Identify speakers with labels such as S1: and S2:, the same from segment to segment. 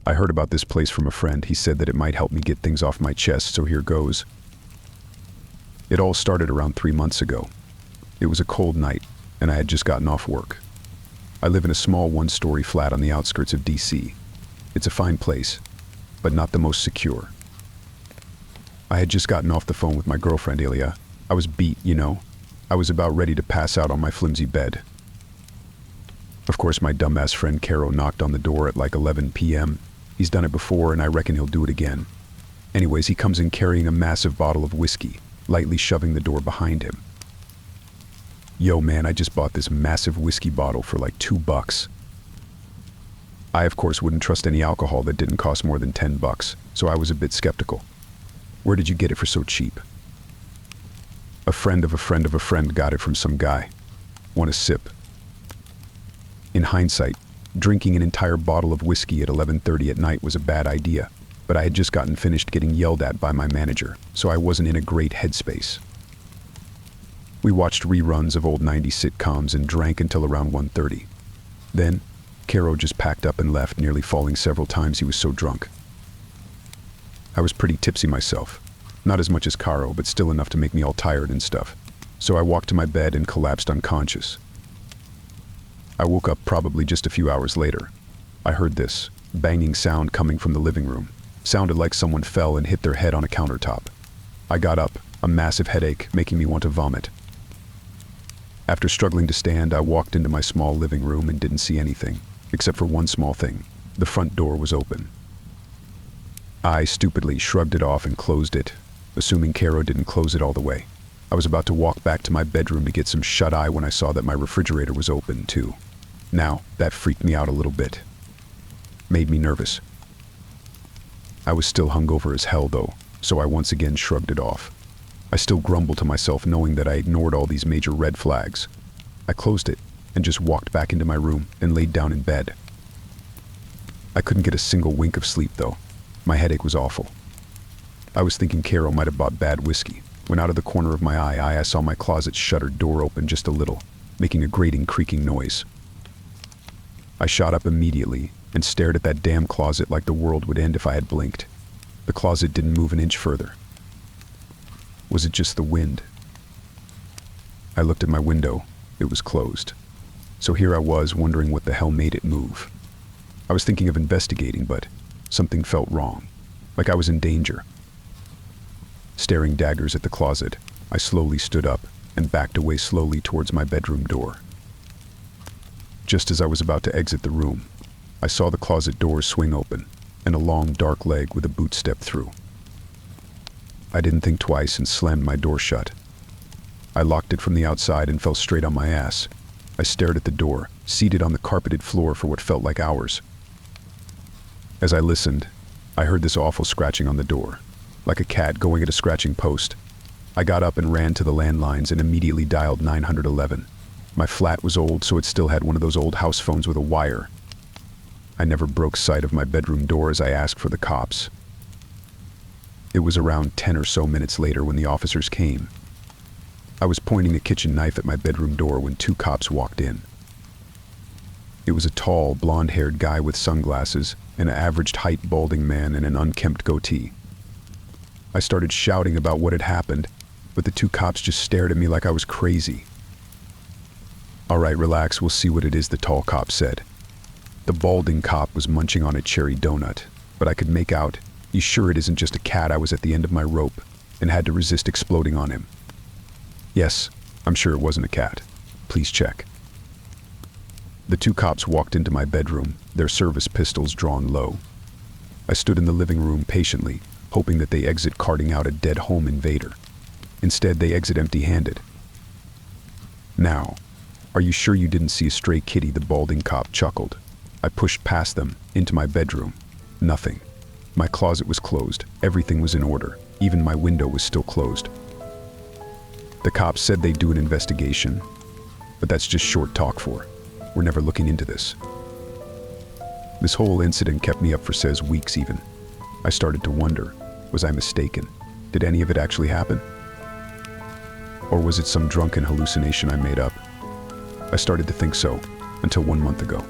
S1: I heard about this place from a friend. He said that it might help me get things off my chest, so here goes. It all started around 3 months ago. It was a cold night, and I had just gotten off work. I live in a small one-story flat on the outskirts of DC. It's a fine place, but not the most secure. I had just gotten off the phone with my girlfriend, Ilya. I was beat, you know. I was about ready to pass out on my flimsy bed. Of course, my dumbass friend Caro knocked on the door at like 11 p.m. He's done it before, and I reckon he'll do it again. Anyways, he comes in carrying a massive bottle of whiskey, lightly shoving the door behind him. Yo, man, I just bought this massive whiskey bottle for like $2. I, of course, wouldn't trust any alcohol that didn't cost more than $10, so I was a bit skeptical. Where did you get it for so cheap? A friend of a friend of a friend got it from some guy. Want a sip? In hindsight, drinking an entire bottle of whiskey at 11:30 at night was a bad idea, but I had just gotten finished getting yelled at by my manager, so I wasn't in a great headspace. We watched reruns of old 90s sitcoms and drank until around 1:30. Then, Caro just packed up and left, nearly falling several times. He was so drunk. I was pretty tipsy myself. Not as much as Caro, but still enough to make me all tired and stuff. So I walked to my bed and collapsed unconscious. I woke up probably just a few hours later. I heard this banging sound coming from the living room. Sounded like someone fell and hit their head on a countertop. I got up, a massive headache making me want to vomit. After struggling to stand, I walked into my small living room and didn't see anything, except for one small thing. The front door was open. I stupidly shrugged it off and closed it, assuming Caro didn't close it all the way. I was about to walk back to my bedroom to get some shut-eye when I saw that my refrigerator was open, too. Now, that freaked me out a little bit. Made me nervous. I was still hungover as hell, though, so I once again shrugged it off. I still grumbled to myself, knowing that I ignored all these major red flags. I closed it and just walked back into my room and laid down in bed. I couldn't get a single wink of sleep, though. My headache was awful. I was thinking Caro might have bought bad whiskey, when out of the corner of my eye I saw my closet's shuttered door open just a little, making a grating, creaking noise. I shot up immediately and stared at that damn closet like the world would end if I had blinked. The closet didn't move an inch further. Was it just the wind? I looked at my window. It was closed. So here I was, wondering what the hell made it move. I was thinking of investigating, but something felt wrong, like I was in danger. Staring daggers at the closet, I slowly stood up and backed away slowly towards my bedroom door. Just as I was about to exit the room, I saw the closet door swing open and a long dark leg with a boot step through. I didn't think twice and slammed my door shut. I locked it from the outside and fell straight on my ass. I stared at the door, seated on the carpeted floor for what felt like hours. As I listened, I heard this awful scratching on the door, like a cat going at a scratching post. I got up and ran to the landlines and immediately dialed 911. My flat was old, so it still had one of those old house phones with a wire. I never broke sight of my bedroom door as I asked for the cops. It was around 10 or so minutes later when the officers came. I was pointing a kitchen knife at my bedroom door when 2 cops walked in. It was a tall, blonde-haired guy with sunglasses, an average-height balding man, and an unkempt goatee. I started shouting about what had happened, but the 2 cops just stared at me like I was crazy. "All right, relax, we'll see what it is," the tall cop said. The balding cop was munching on a cherry donut, but I could make out, "You sure it isn't just a cat?" I was at the end of my rope and had to resist exploding on him. "Yes, I'm sure it wasn't a cat. Please check." The 2 cops walked into my bedroom, their service pistols drawn low. I stood in the living room patiently, hoping that they exit carting out a dead home invader. Instead, they exit empty-handed. "Now, are you sure you didn't see a stray kitty?" the balding cop chuckled. I pushed past them, into my bedroom. Nothing. My closet was closed. Everything was in order. Even my window was still closed. The cops said they'd do an investigation, but that's just short talk for. We're never looking into this. This whole incident kept me up for weeks even. I started to wonder, was I mistaken? Did any of it actually happen? Or was it some drunken hallucination I made up? I started to think so, until 1 month ago.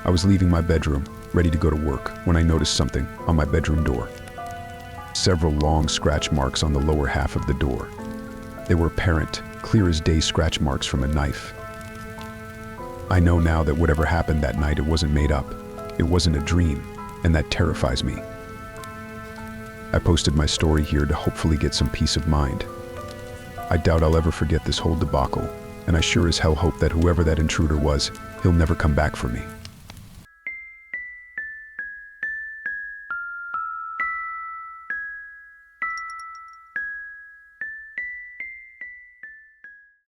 S1: I was leaving my bedroom, ready to go to work, when I noticed something on my bedroom door. Several long scratch marks on the lower half of the door. They were apparent, clear as day scratch marks from a knife. I know now that whatever happened that night, it wasn't made up. It wasn't a dream, and that terrifies me. I posted my story here to hopefully get some peace of mind. I doubt I'll ever forget this whole debacle, and I sure as hell hope that whoever that intruder was, he'll never come back for me.